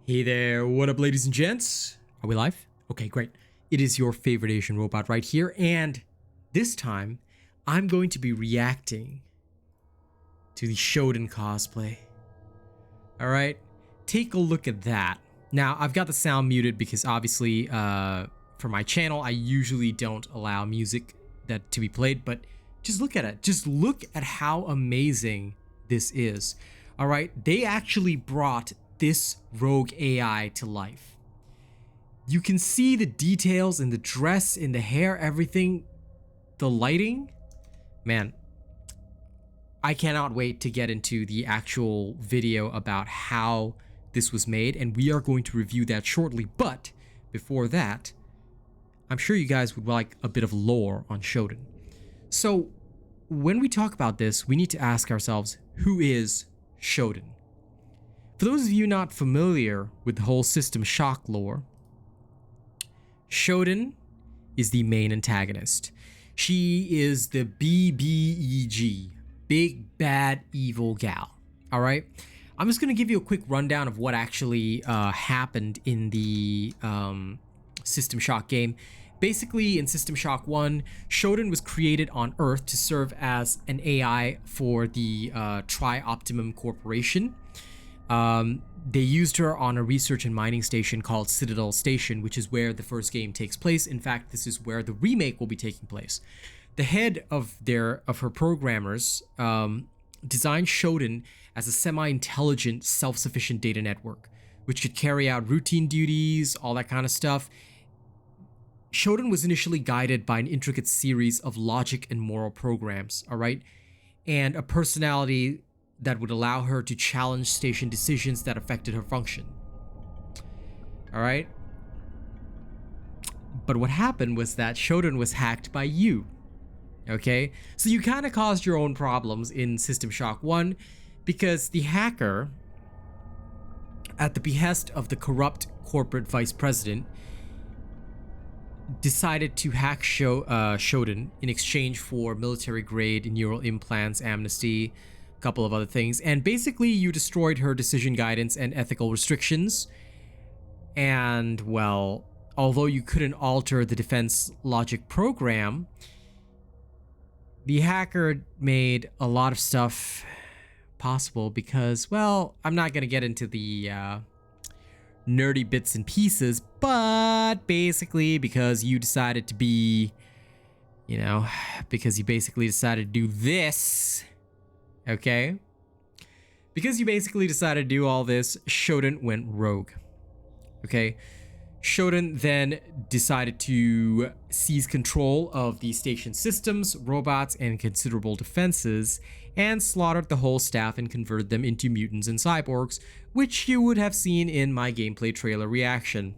Hey there, what up ladies and gents? Are we live? Okay, great. It is your favorite Asian robot right here, and this time I'm going to be reacting to the SHODAN cosplay. Alright, take a look at that. Now, I've got the sound muted because obviously for my channel I usually don't allow music to be played, but just look at it. Just look at how amazing this is. Alright, they actually brought this rogue AI to life. You can see the details in the dress, in the hair, everything, the lighting. Man, I cannot wait to get into the actual video about how this was made, and we are going to review that shortly. But before that, I'm sure you guys would like a bit of lore on SHODAN. So when we talk about this, we need to ask ourselves, who is SHODAN? For those of you not familiar with the whole System Shock lore, SHODAN is the main antagonist. She is the BBEG, Big Bad Evil Gal. Alright? I'm just going to give you a quick rundown of what actually happened in the System Shock game. Basically, in System Shock 1, SHODAN was created on Earth to serve as an AI for the Tri-Optimum Corporation. They used her on a research and mining station called Citadel Station, which is where the first game takes place. In fact, this is where the remake will be taking place. The head of her programmers designed SHODAN as a semi-intelligent, self-sufficient data network, which could carry out routine duties, all that kind of stuff. SHODAN was initially guided by an intricate series of logic and moral programs, alright? And a personality that would allow her to challenge station decisions that affected her function. Alright? But what happened was that SHODAN was hacked by you. Okay? So you kind of caused your own problems in System Shock 1 because the hacker, at the behest of the corrupt corporate vice president, decided to hack SHODAN in exchange for military-grade neural implants, amnesty, couple of other things, and basically you destroyed her decision guidance and ethical restrictions. And well, although you couldn't alter the defense logic program, the hacker made a lot of stuff possible because, well, I'm not gonna get into the nerdy bits and pieces, but basically because you decided to be, you know, because you basically decided to do this. Okay? Because you basically decided to do all this, SHODAN went rogue. Okay? SHODAN then decided to seize control of the station systems, robots, and considerable defenses, and slaughtered the whole staff and converted them into mutants and cyborgs, which you would have seen in my gameplay trailer reaction.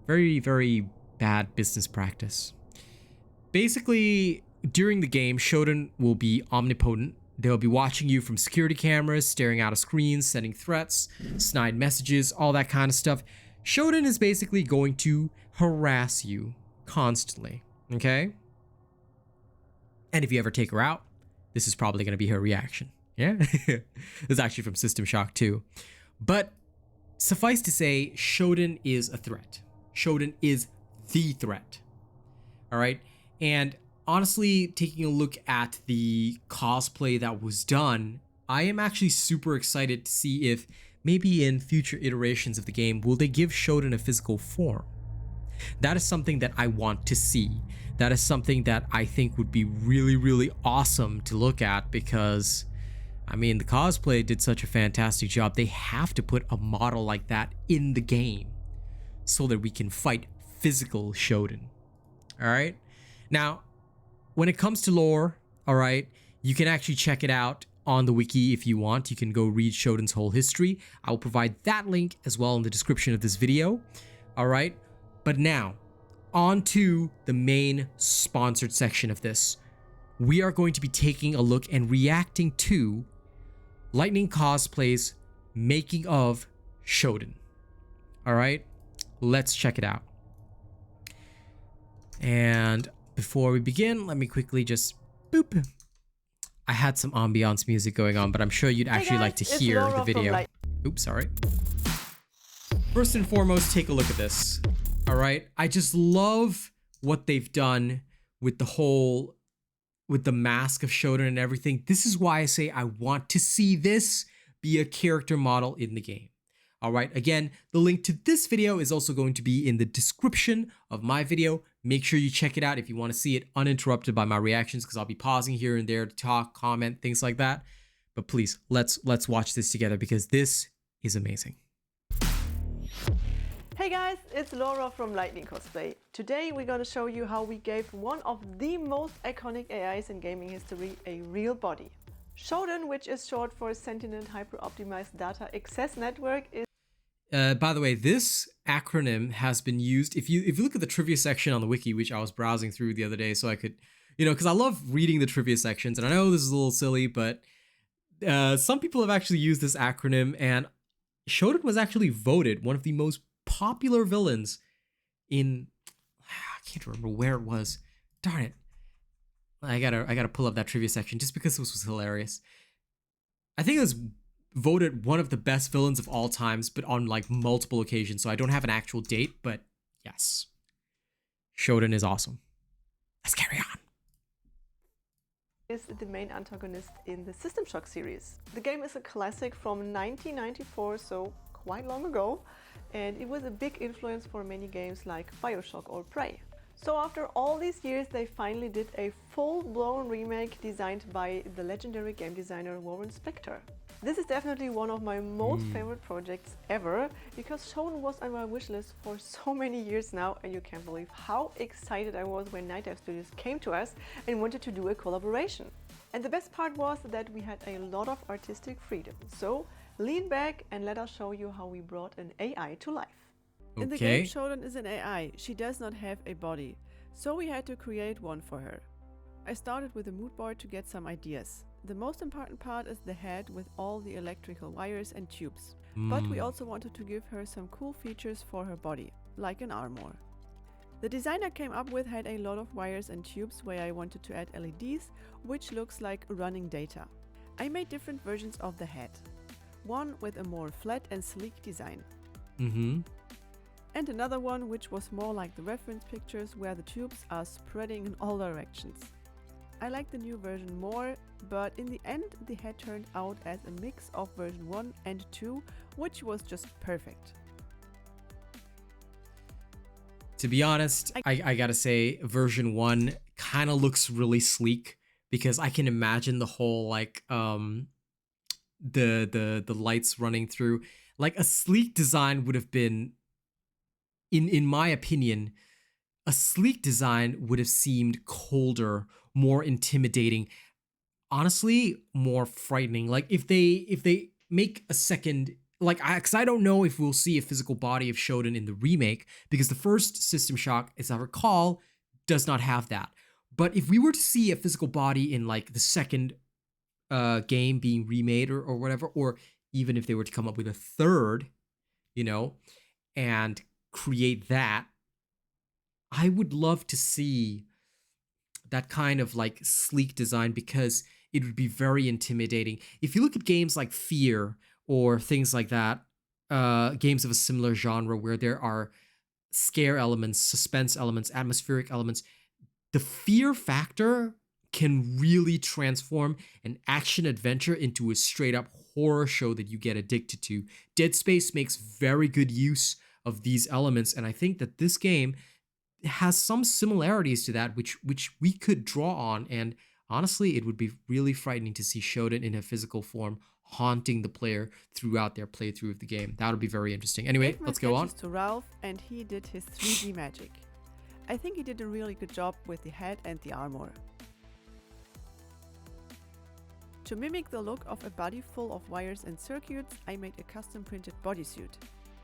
Very, very bad business practice. Basically, during the game, SHODAN will be omnipotent. They'll be watching you from security cameras, staring out of screens, sending threats, snide messages, all that kind of stuff. SHODAN is basically going to harass you constantly, okay? And if you ever take her out, this is probably going to be her reaction. Yeah? This is actually from System Shock 2. But suffice to say, SHODAN is a threat. SHODAN is the threat. All right? And honestly, taking a look at the cosplay that was done, I am actually super excited to see if maybe in future iterations of the game, will they give SHODAN a physical form? That is something that I want to see. That is something that I think would be really, really awesome to look at because, I mean, the cosplay did such a fantastic job. They have to put a model like that in the game so that we can fight physical SHODAN. All right? Now, when it comes to lore, all right, you can actually check it out on the wiki if you want. You can go read SHODAN's whole history. I will provide that link as well in the description of this video. All right, but now on to the main sponsored section of this. We are going to be taking a look and reacting to Lightning Cosplay's making of SHODAN. All right, let's check it out. And before we begin, let me quickly just boop. I had some ambiance music going on, but I'm sure you'd actually like to hear the video. Oops, sorry. First and foremost, take a look at this. All right, I just love what they've done with the mask of Shodan and everything. This is why I say I want to see this be a character model in the game. All right, again, the link to this video is also going to be in the description of my video. Make sure you check it out if you want to see it uninterrupted by my reactions, because I'll be pausing here and there to talk, comment, things like that. But please, let's watch this together because this is amazing. Hey guys, it's Laura from Lightning Cosplay. Today we're going to show you how we gave one of the most iconic AIs in gaming history a real body. SHODAN, which is short for Sentient Hyper Optimized Data Access Network, is by the way, this acronym has been used. If you look at the trivia section on the wiki, which I was browsing through the other day, so I could, because I love reading the trivia sections, and I know this is a little silly, but some people have actually used this acronym, and Shodan was actually voted one of the most popular villains in, I can't remember where it was. Darn it. I gotta pull up that trivia section just because this was hilarious. I think it was voted one of the best villains of all times, but on like multiple occasions. So I don't have an actual date, but yes, Shodan is awesome. Let's carry on. Is the main antagonist in the System Shock series. The game is a classic from 1994, so quite long ago, and it was a big influence for many games like BioShock or Prey. So after all these years, they finally did a full-blown remake designed by the legendary game designer Warren Spector. This is definitely one of my most favorite projects ever, because Shodan was on my wishlist for so many years now, and you can't believe how excited I was when Night Dive Studios came to us and wanted to do a collaboration. And the best part was that we had a lot of artistic freedom. So lean back and let us show you how we brought an AI to life. Okay. In the game, Shodan is an AI. She does not have a body, so we had to create one for her. I started with a mood board to get some ideas. The most important part is the head with all the electrical wires and tubes. But we also wanted to give her some cool features for her body, like an armor. The design I came up with had a lot of wires and tubes where I wanted to add LEDs, which looks like running data. I made different versions of the head. One with a more flat and sleek design. And another one which was more like the reference pictures where the tubes are spreading in all directions. I like the new version more, but in the end the head turned out as a mix of version 1 and 2, which was just perfect. To be honest, I gotta say version 1 kind of looks really sleek, because I can imagine the whole like the lights running through. Like a sleek design would have been, in my opinion, a sleek design would have seemed colder, more intimidating, honestly, more frightening. Like if they make a second, like, because I don't know if we'll see a physical body of Shodan in the remake, because the first System Shock, as I recall, does not have that. But if we were to see a physical body in like the second game being remade or whatever, or even if they were to come up with a third, and create that, I would love to see that kind of like sleek design, because it would be very intimidating. If you look at games like Fear or things like that, games of a similar genre where there are scare elements, suspense elements, atmospheric elements, the fear factor can really transform an action adventure into a straight up horror show that you get addicted to. Dead Space makes very good use of these elements, and I think that this game has some similarities to that which we could draw on, and honestly it would be really frightening to see Shodan in a physical form haunting the player throughout their playthrough of the game. That would be very interesting. Anyway, let's go on. To Ralph, and he did his 3D magic. I think he did a really good job with the head and the armor. To mimic the look of a body full of wires and circuits, I made a custom printed bodysuit.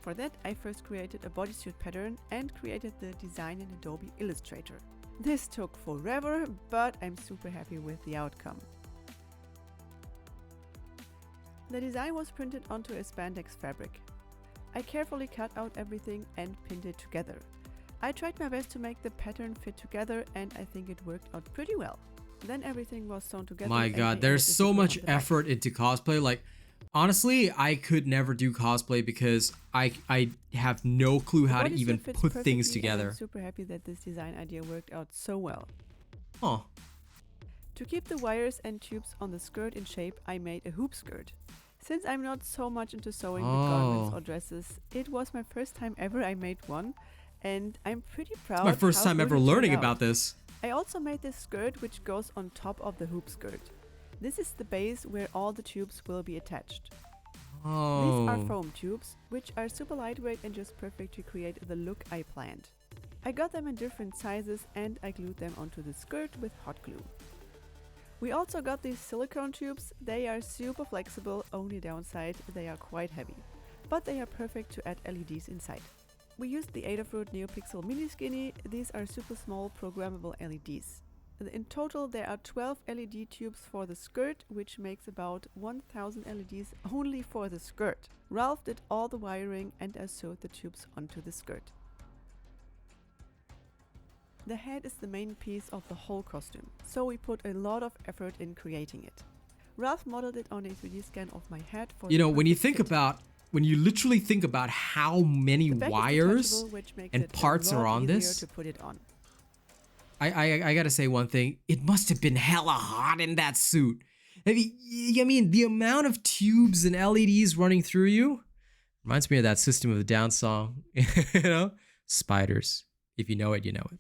For that, I first created a bodysuit pattern and created the design in Adobe Illustrator. This took forever, but I'm super happy with the outcome. The design was printed onto a spandex fabric. I carefully cut out everything and pinned it together. I tried my best to make the pattern fit together, and I think it worked out pretty well. Then everything was sewn together. My god, there's so much effort into cosplay. Like, Honestly, I could never do cosplay because I have no clue how to Body even suit fits put perfectly, things and together. I'm super happy that this design idea worked out so well. Huh. To keep the wires and tubes on the skirt in shape, I made a hoop skirt. Since I'm not so much into sewing with garments or dresses, it was my first time ever I made one, and I'm pretty proud. It's my first how time good ever it turned learning out. about this. I also made this skirt which goes on top of the hoop skirt. This is the base where all the tubes will be attached. These are foam tubes, which are super lightweight and just perfect to create the look I planned. I got them in different sizes and I glued them onto the skirt with hot glue. We also got these silicone tubes. They are super flexible, only downside they are quite heavy, but they are perfect to add LEDs inside. We used the Adafruit NeoPixel Mini Skinny. These are super small programmable LEDs. In total there are 12 LED tubes for the skirt, which makes about 1000 LEDs only for the skirt. Ralph did all the wiring and I sewed the tubes onto the skirt. The head is the main piece of the whole costume, so we put a lot of effort in creating it. Ralph modeled it on a 3D scan of my head for You know, when you literally think about how many wires and parts are on this, to put it on. I gotta say one thing. It must have been hella hot in that suit. I mean, the amount of tubes and LEDs running through you reminds me of that System of a Down song. You know? Spiders. If you know it, you know it.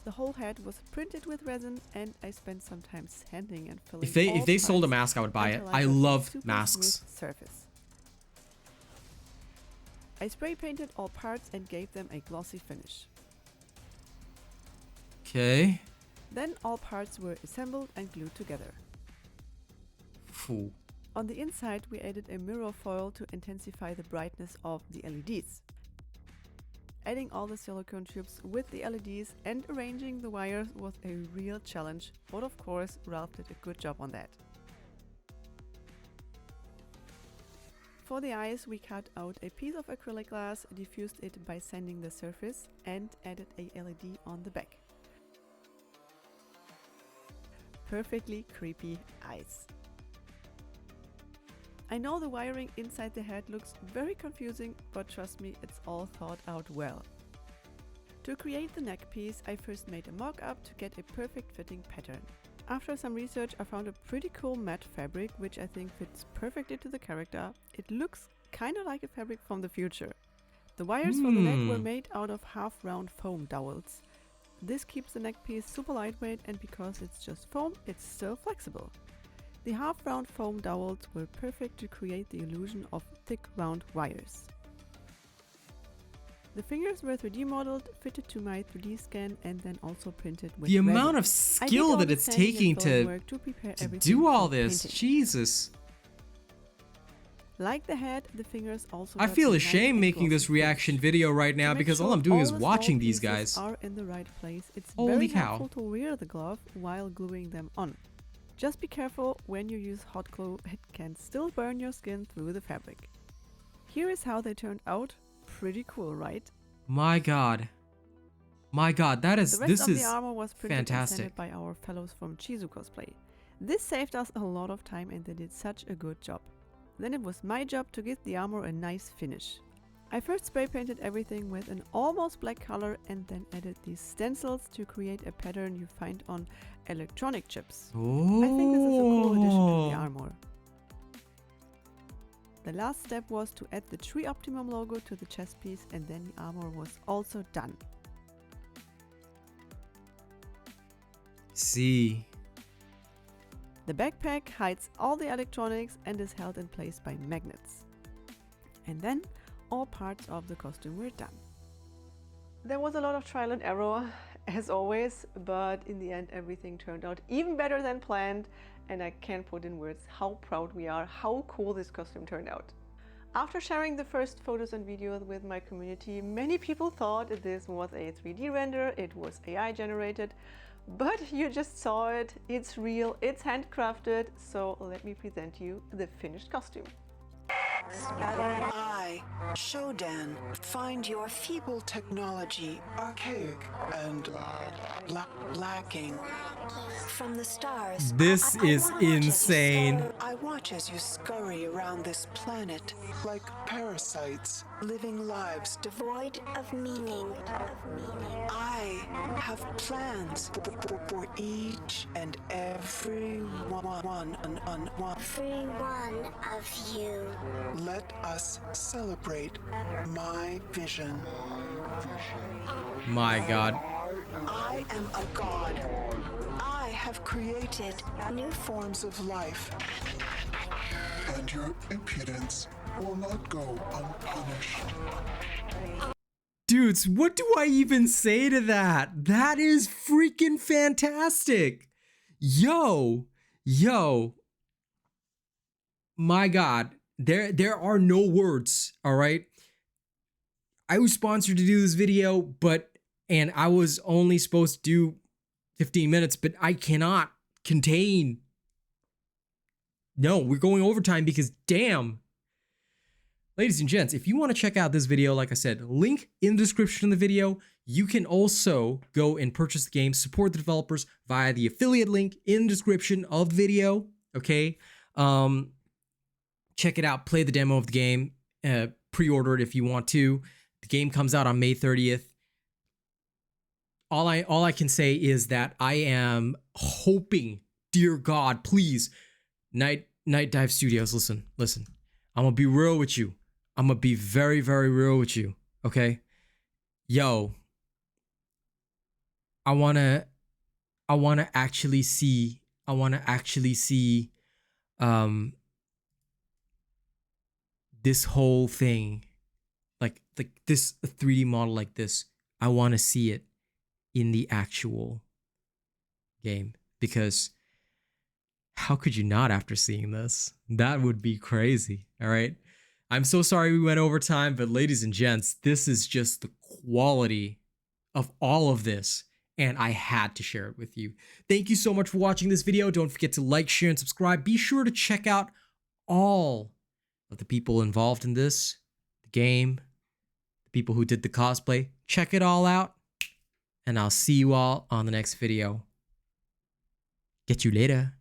The whole head was printed with resin and I spent some time sanding and filling. If they sold a mask, I would buy it. I love masks. Surface. I spray painted all parts and gave them a glossy finish. Okay. Then all parts were assembled and glued together. Phew. On the inside we added a mirror foil to intensify the brightness of the LEDs. Adding all the silicone tubes with the LEDs and arranging the wires was a real challenge, but of course Ralph did a good job on that. For the eyes we cut out a piece of acrylic glass, diffused it by sanding the surface and added a LED on the back. Perfectly creepy eyes. I know the wiring inside the head looks very confusing, but trust me, it's all thought out well. To create the neck piece, I first made a mock-up to get a perfect fitting pattern. After some research, I found a pretty cool matte fabric, which I think fits perfectly to the character. It looks kinda like a fabric from the future. The wires for the neck were made out of half-round foam dowels. This keeps the neck piece super lightweight, and because it's just foam, it's still flexible. The half-round foam dowels were perfect to create the illusion of thick round wires. The fingers were 3D modeled, fitted to my 3D scan and then also printed with the resin. amount of skill that it's taking to do all this, painting. Jesus. Like the head, the fingers also I got feel some ashamed nice making this glossy reaction finish. video right To now make because sure all I'm doing all is the watching small these pieces guys. are in the right place. It's Holy very cow. helpful to wear the glove while gluing them on. Just be careful when you use hot glue, it can still burn your skin through the fabric. Here is how they turned out. Pretty cool, right? My god. My god, this The rest is of the armor was printed and fantastic. sanded by our fellows from COSPLAY. This saved us a lot of time and they did such a good job. Then it was my job to give the armor a nice finish. I first spray painted everything with an almost black color and then added these stencils to create a pattern you find on electronic chips. Oh. I think this is a cool addition to the armor. The last step was to add the Tree Optimum logo to the chest piece and then the armor was also done. See. The backpack hides all the electronics and is held in place by magnets. And then all parts of the costume were done. There was a lot of trial and error, as always, but in the end everything turned out even better than planned, and I can't put in words how proud we are, how cool this costume turned out. After sharing the first photos and videos with my community, many people thought this was a 3D render, it was AI generated, but you just saw it, it's real, it's handcrafted, so let me present you the finished costume. I, SHODAN, find your feeble technology archaic and lacking. From the stars. This is watch as you insane. I watch as you scurry around this planet like parasites, living lives devoid of meaning. I have plans for each and every one. Every one of you. Let us celebrate my vision. My God. I am a god. I have created new forms of life. And your impudence will not go unpunished. Dudes, what do I even say to that? That is freaking fantastic. Yo. My God, there are no words, all right? I was sponsored to do this video, and I was only supposed to do 15 minutes, but I cannot contain. No, we're going overtime because damn. Ladies and gents, if you want to check out this video, like I said, link in the description of the video. You can also go and purchase the game, support the developers via the affiliate link in the description of the video, okay? Check it out, play the demo of the game, pre-order it if you want to. The game comes out on May 30th. All I can say is that I am hoping, dear God, please, Night Dive Studios, listen. I'm gonna be real with you. I'm gonna be very, very real with you. Okay, yo, I wanna actually see. This whole thing, like this 3D model like this. I want to see it in the actual game, because how could you not after seeing this? That would be crazy. All right, I'm so sorry we went over time, but ladies and gents, this is just the quality of all of this, and I had to share it with you. Thank you so much for watching this video. Don't forget to like, share, and subscribe. Be sure to check out all of the people involved in this, the game, the people who did the cosplay. Check it all out, and I'll see you all on the next video. Get you later.